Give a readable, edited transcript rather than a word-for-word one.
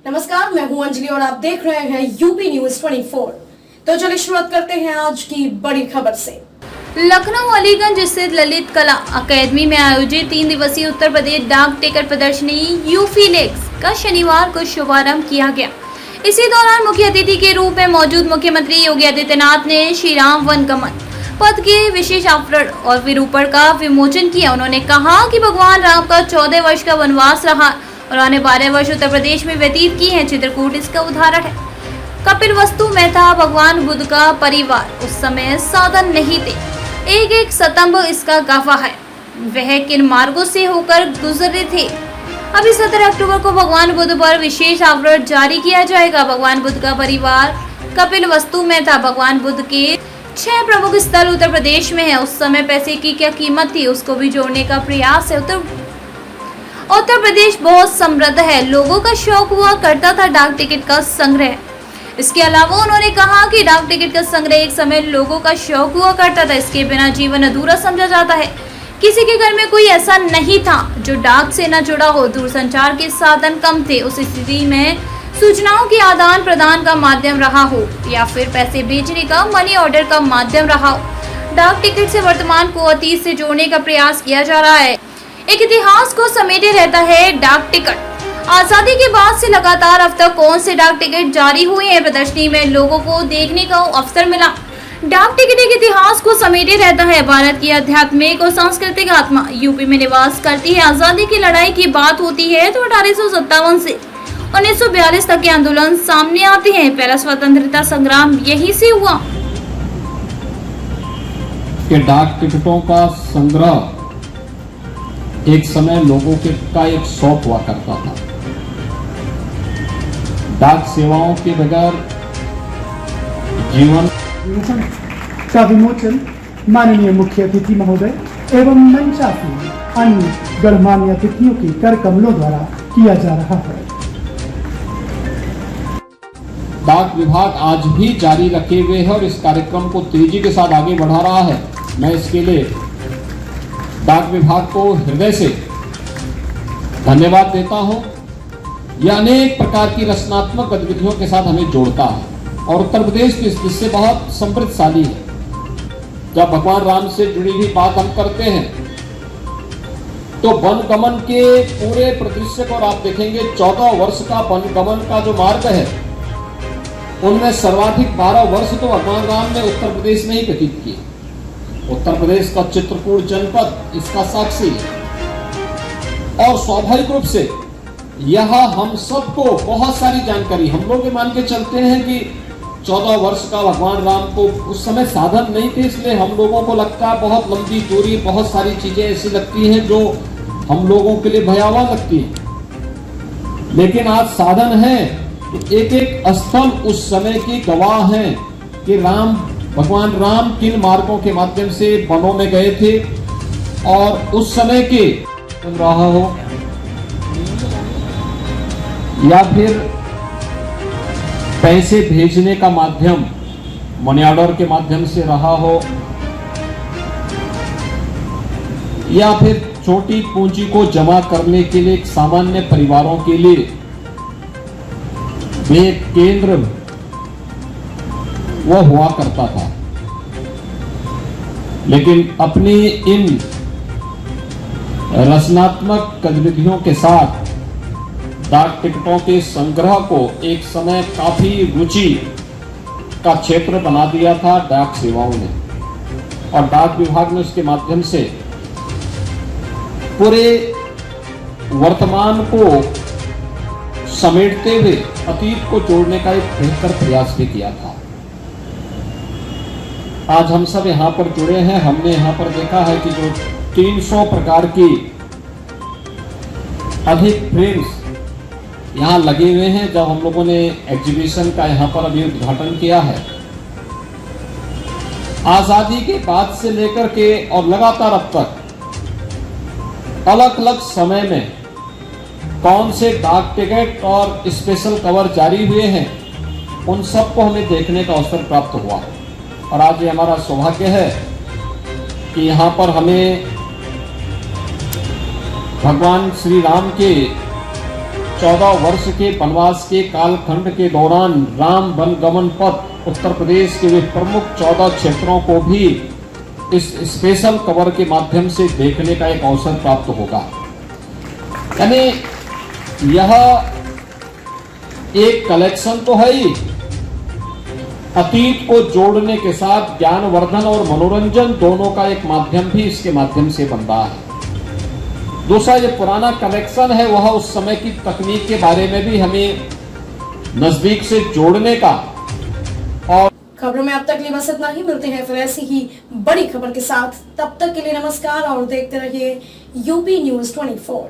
नमस्कार, मैं हूं अंजलि और आप देख रहे हैं यूपी न्यूज 24। तो चलिए शुरुआत करते हैं आज की बड़ी खबर से। लखनऊ अलीगंज स्थित ललित कला अकेडमी में आयोजित 3 दिवसीय उत्तर प्रदेश डाक टिकट प्रदर्शनी यूफीलेक्स का शनिवार को शुभारंभ किया गया। इसी दौरान मुख्य अतिथि के रूप में मौजूद मुख्यमंत्री योगी आदित्यनाथ ने श्री राम वनगमन पथ के विशेष आवरण और विरूपण का विमोचन किया। उन्होंने कहा कि भगवान राम का 14 वर्ष का वनवास रहा और आने 12 वर्ष उत्तर प्रदेश में व्यतीत किए हैं। चित्रकूट इसका उदाहरण है। कपिलवस्तु में था भगवान बुद्ध का परिवार, उस समय साधन नहीं थे। एक स्तंभ इसका गवाह है, वह किन मार्गों से होकर गुजरे थे। अभी 17 अक्टूबर को भगवान बुद्ध पर विशेष आवरण जारी किया जाएगा। भगवान बुद्ध का परिवार कपिलवस्तु में था। भगवान बुद्ध के 6 प्रमुख स्थल उत्तर प्रदेश में है। उस समय पैसे की क्या कीमत थी, उसको भी जोड़ने का प्रयास है। उत्तर प्रदेश बहुत समृद्ध है। लोगों का शौक हुआ करता था डाक टिकट का संग्रह। इसके अलावा उन्होंने कहा कि डाक टिकट का संग्रह एक समय लोगों का शौक हुआ करता था। इसके बिना जीवन अधूरा समझा जाता है। किसी के घर में कोई ऐसा नहीं था जो डाक से न जुड़ा हो। दूरसंचार के साधन कम थे। उस स्थिति में सूचनाओं के आदान प्रदान का माध्यम रहा हो या फिर पैसे भेजने का मनी ऑर्डर का माध्यम रहा हो। डाक टिकट से वर्तमान को अतीत से जोड़ने का प्रयास किया जा रहा है। एक इतिहास को समेटे रहता है डाक टिकट। आजादी के बाद से लगातार अब तक कौन से डाक टिकट जारी हुए हैं, प्रदर्शनी में लोगों को देखने का अवसर मिला। डाक टिकट एक इतिहास को समेटे रहता है। भारत की आध्यात्मिक और सांस्कृतिक आत्मा यूपी में निवास करती है। आजादी की लड़ाई की बात होती है तो 1857 से 1942 तक के आंदोलन सामने आते हैं। पहला स्वतंत्रता संग्राम यहीं से हुआ। कि डाक टिकटों का संग्रह एक समय लोगों का एक शौक हुआ करता था। डाक सेवाओं के बगैर जीवन का विमोचन माननीय मुख्य अतिथि महोदय एवं मंचासीन अन्य गणमान्य अतिथियों के कर कमलों द्वारा किया जा रहा है। डाक विभाग आज भी जारी रखे हुए है और इस कार्यक्रम को तेजी के साथ आगे बढ़ा रहा है। मैं इसके लिए डाक विभाग को हृदय से धन्यवाद देता हूं। यह अनेक प्रकार की रचनात्मक गतिविधियों के साथ हमें जोड़ता है और उत्तर प्रदेश की इससे बहुत समृद्धशाली है। जब भगवान राम से जुड़ी हुई बात हम करते हैं तो वनगमन के पूरे परिदृश्य को आप देखेंगे। 14 वर्ष का वनगमन का जो मार्ग है उनमें सर्वाधिक 12 वर्ष तो भगवान राम ने उत्तर प्रदेश में ही व्यतीत किए। उत्तर प्रदेश का चित्रकूट जनपद इसका साक्षी है और स्वाभाविक रूप से यह हम सबको बहुत सारी जानकारी हम लोग मान के चलते हैं कि 14 वर्ष का भगवान राम को उस समय साधन नहीं थे, इसलिए हम लोगों को लगता है बहुत लंबी दूरी, बहुत सारी चीजें ऐसी लगती हैं जो हम लोगों के लिए भयावह लगती है। लेकिन आज साधन है, एक स्थल उस समय की गवाह हैं कि भगवान राम किन मार्गों के माध्यम से वनों में गए थे और उस समय के रहा हो या फिर पैसे भेजने का माध्यम मनी ऑर्डर के माध्यम से रहा हो या फिर छोटी पूंजी को जमा करने के लिए सामान्य परिवारों के लिए वे केंद्र वो हुआ करता था। लेकिन अपनी इन रचनात्मक गतिविधियों के साथ डाक टिकटों के संग्रह को एक समय काफी रुचि का क्षेत्र बना दिया था डाक सेवाओं ने और डाक विभाग ने उसके माध्यम से पूरे वर्तमान को समेटते हुए अतीत को जोड़ने का एक बेहतर प्रयास भी किया था। आज हम सब यहाँ पर जुड़े हैं। हमने यहाँ पर देखा है कि जो 300 प्रकार की अधिक फ्रेम्स यहाँ लगे हुए हैं। जब हम लोगों ने एग्जीबिशन का यहाँ पर अभी उद्घाटन किया है, आजादी के बाद से लेकर के और लगातार अब तक अलग अलग समय में कौन से डाक टिकट और स्पेशल कवर जारी हुए हैं, उन सबको हमें देखने का अवसर प्राप्त हुआ और आज ये हमारा सौभाग्य है कि यहाँ पर हमें भगवान श्री राम के 14 वर्ष के वनवास के कालखंड के दौरान राम वनगमन पथ उत्तर प्रदेश के वे प्रमुख 14 क्षेत्रों को भी इस स्पेशल कवर के माध्यम से देखने का एक अवसर प्राप्त होगा। यानी यह एक कलेक्शन तो है ही, अतीत को जोड़ने के साथ ज्ञानवर्धन और मनोरंजन दोनों का एक माध्यम भी इसके माध्यम से बन रहा है। दूसरा जो पुराना कलेक्शन है वह उस समय की तकनीक के बारे में भी हमें नजदीक से जोड़ने का। और खबरों में अब तक लिए बस इतना ही। मिलते हैं फिर ऐसी ही बड़ी खबर के साथ, तब तक के लिए नमस्कार और देखते रहिए यूपी न्यूज़ 24।